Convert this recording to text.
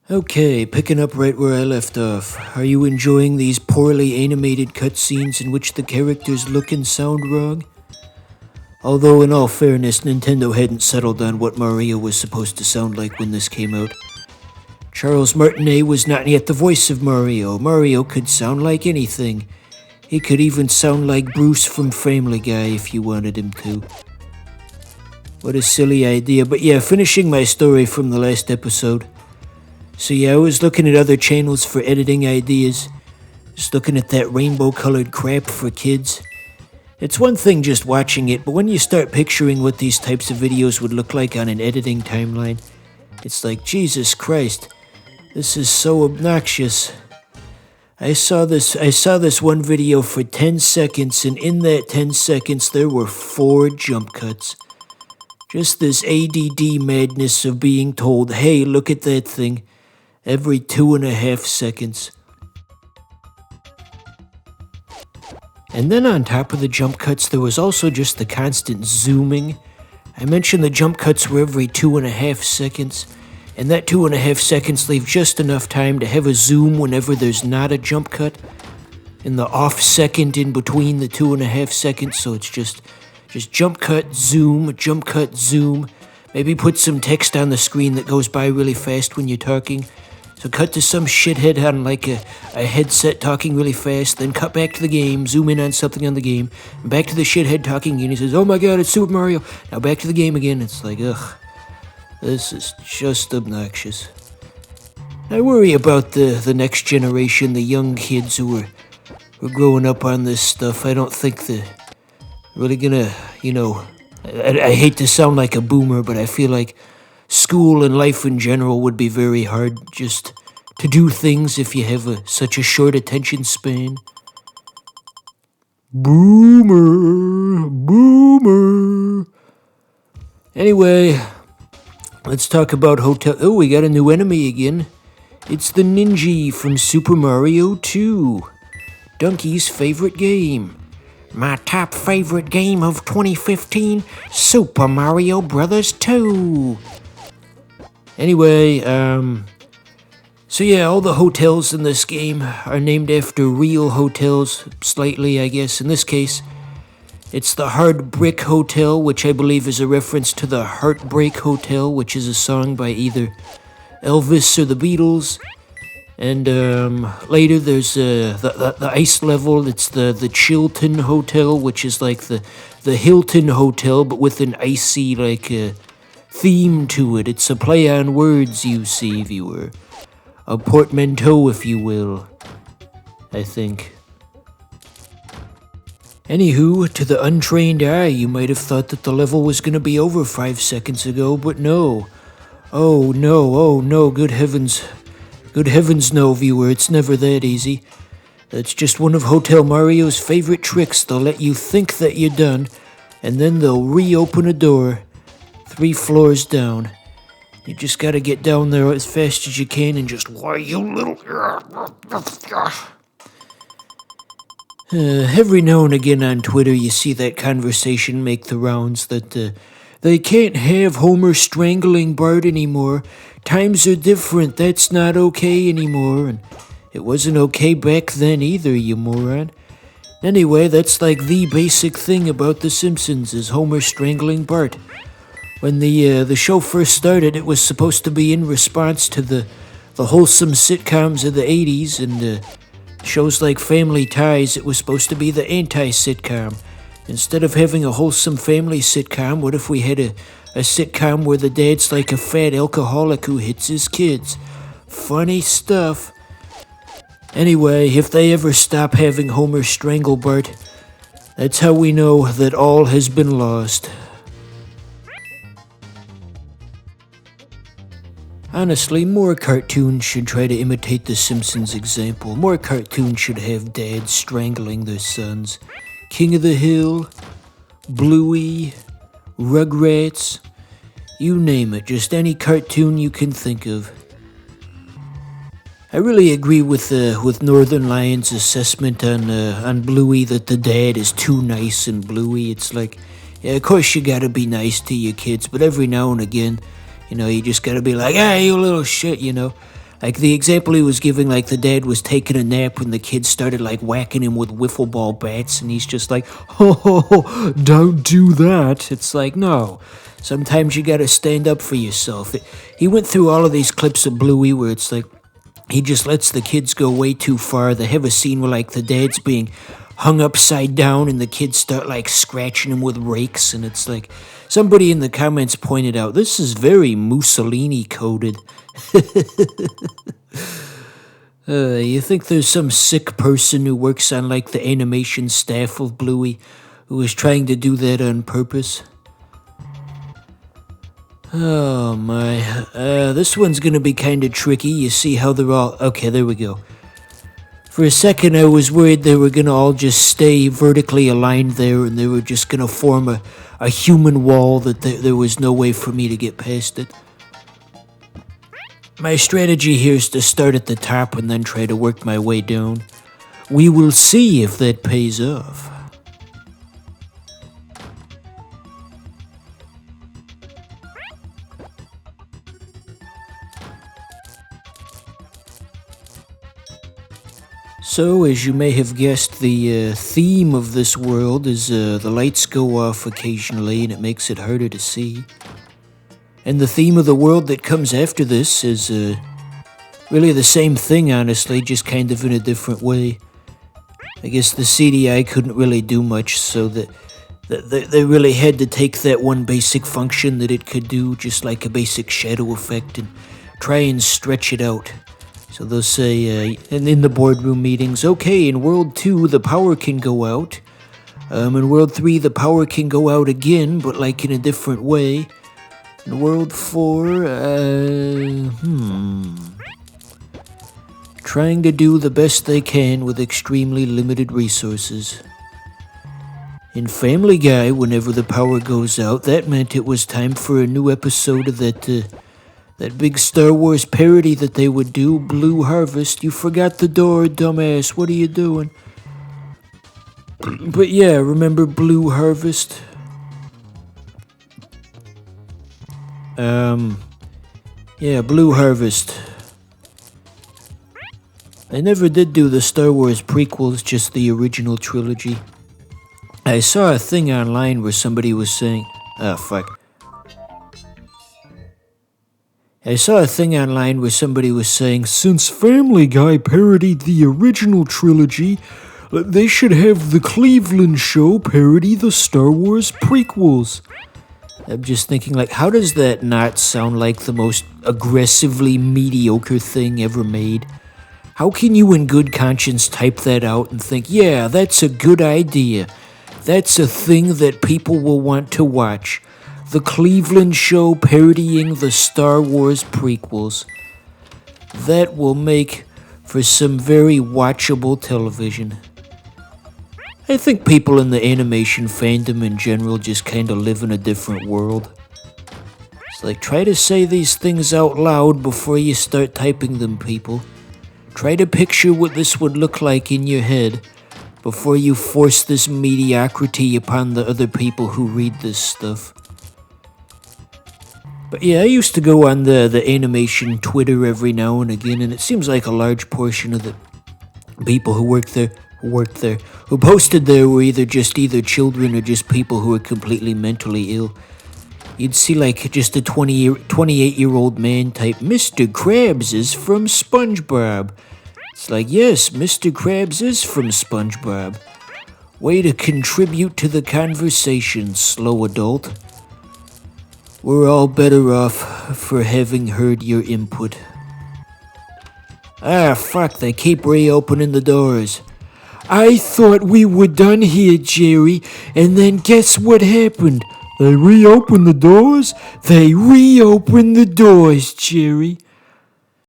Okay, picking up right where I left off. Are you enjoying these poorly animated cutscenes in which the characters look and sound wrong? Although, in all fairness, Nintendo hadn't settled on what Mario was supposed to sound like when this came out. Charles Martinet was not yet the voice of Mario. Mario could sound like anything. He could even sound like Bruce from Family Guy if you wanted him to. What a silly idea, but yeah, finishing my story from the last episode. So yeah, I was looking at other channels for editing ideas. Just looking at that rainbow-colored crap for kids. It's one thing just watching it, but when you start picturing what these types of videos would look like on an editing timeline, it's like, Jesus Christ, this is so obnoxious. I saw this one video for 10 seconds, and in that 10 seconds there were 4 jump cuts. Just this ADD madness of being told, hey, look at that thing, every 2.5 seconds. And then on top of the jump cuts, there was also just the constant zooming. I mentioned the jump cuts were every 2.5 seconds, and that 2.5 seconds leave just enough time to have a zoom whenever there's not a jump cut, in the off second in between the 2.5 seconds, so it's just jump cut, zoom, jump cut, zoom. Maybe put some text on the screen that goes by really fast when you're talking. So cut to some shithead on like a headset talking really fast, then cut back to the game, zoom in on something on the game, and back to the shithead talking again. He says, oh my god, it's Super Mario. Now back to the game again. It's like, ugh, this is just obnoxious. I worry about the next generation, the young kids who are growing up on this stuff. I don't think they're really gonna, I hate to sound like a boomer, but I feel like school and life in general would be very hard just to do things if you have such a short attention span. Boomer. Anyway, let's talk about Hotel... Oh, we got a new enemy again. It's the Ninja from Super Mario 2. Donkey's favorite game. My top favorite game of 2015, Super Mario Bros. 2. Anyway, so yeah, all the hotels in this game are named after real hotels, slightly, I guess. In this case, it's the Hard Brick Hotel, which I believe is a reference to the Heartbreak Hotel, which is a song by either Elvis or the Beatles. And later there's the ice level. It's the Chilton Hotel, which is like the Hilton Hotel, but with an icy theme to it. It's a play on words, you see, viewer. A portmanteau, if you will, I think. Anywho, to the untrained eye, you might have thought that the level was going to be over 5 seconds ago, but no. Oh no, good heavens. Good heavens no, viewer, it's never that easy. That's just one of Hotel Mario's favorite tricks. They'll let you think that you're done, and then they'll reopen a door 3 floors down. You just gotta get down there as fast as you can and just, why you little... Every now and again on Twitter you see that conversation make the rounds that they can't have Homer strangling Bart anymore. Times are different, that's not okay anymore. And it wasn't okay back then either, you moron. Anyway, that's like the basic thing about The Simpsons is Homer strangling Bart. When the show first started, it was supposed to be in response to the wholesome sitcoms of the 80s, and shows like Family Ties, it was supposed to be the anti-sitcom. Instead of having a wholesome family sitcom, what if we had a sitcom where the dad's like a fat alcoholic who hits his kids? Funny stuff. Anyway, if they ever stop having Homer strangle Bart, that's how we know that all has been lost. Honestly, more cartoons should try to imitate The Simpsons' example. More cartoons should have dads strangling their sons. King of the Hill, Bluey, Rugrats, you name it, just any cartoon you can think of. I really agree with Northern Lion's assessment on Bluey that the dad is too nice in Bluey. It's like, yeah, of course you gotta be nice to your kids, but every now and again, you just gotta be like, hey, you little shit, Like the example he was giving, like the dad was taking a nap when the kids started like whacking him with wiffle ball bats, and he's just like, oh, don't do that. It's like, no. Sometimes you gotta stand up for yourself. He went through all of these clips of Bluey where it's like, he just lets the kids go way too far. They have a scene where like the dad's being hung upside down and the kids start like scratching him with rakes, and it's like, somebody in the comments pointed out, this is very Mussolini coded. You think there's some sick person who works on like the animation staff of Bluey who is trying to do that on purpose? Oh my, this one's gonna be kinda tricky. You see how they're all, okay, there we go. For a second I was worried they were gonna all just stay vertically aligned there and they were just gonna form a human wall that there was no way for me to get past it. My strategy here is to start at the top and then try to work my way down. We will see if that pays off. So, as you may have guessed, the theme of this world is the lights go off occasionally and it makes it harder to see. And the theme of the world that comes after this is really the same thing, honestly, just kind of in a different way. I guess the CDI couldn't really do much, so that they really had to take that one basic function that it could do, just like a basic shadow effect, and try and stretch it out. So they'll say, and in the boardroom meetings, okay, in World 2 the power can go out. In World 3 the power can go out again, but like in a different way. In World 4, trying to do the best they can with extremely limited resources. In Family Guy, whenever the power goes out, that meant it was time for a new episode of that big Star Wars parody that they would do, Blue Harvest. You forgot the door, dumbass. What are you doing? But yeah, remember Blue Harvest? Yeah, Blue Harvest. They never did do the Star Wars prequels, just the original trilogy. I saw a thing online where somebody was saying, I saw a thing online where somebody was saying, since Family Guy parodied the original trilogy, they should have the Cleveland Show parody the Star Wars prequels. I'm just thinking, like, how does that not sound like the most aggressively mediocre thing ever made? How can you in good conscience type that out and think, yeah, that's a good idea. That's a thing that people will want to watch. The Cleveland Show parodying the Star Wars prequels. That will make for some very watchable television. I think people in the animation fandom in general just kind of live in a different world. It's like, try to say these things out loud before you start typing them, people. Try to picture what this would look like in your head before you force this mediocrity upon the other people who read this stuff. But yeah, I used to go on the animation Twitter every now and again, and it seems like a large portion of the people who who posted there were either children or just people who were completely mentally ill. You'd see like just a 28-year-old man type, Mr. Krabs is from SpongeBob. It's like, yes, Mr. Krabs is from SpongeBob. Way to contribute to the conversation, slow adult. We're all better off for having heard your input. Ah, fuck, they keep reopening the doors. I thought we were done here, Jerry, and then guess what happened? They reopened the doors? They reopened the doors, Jerry.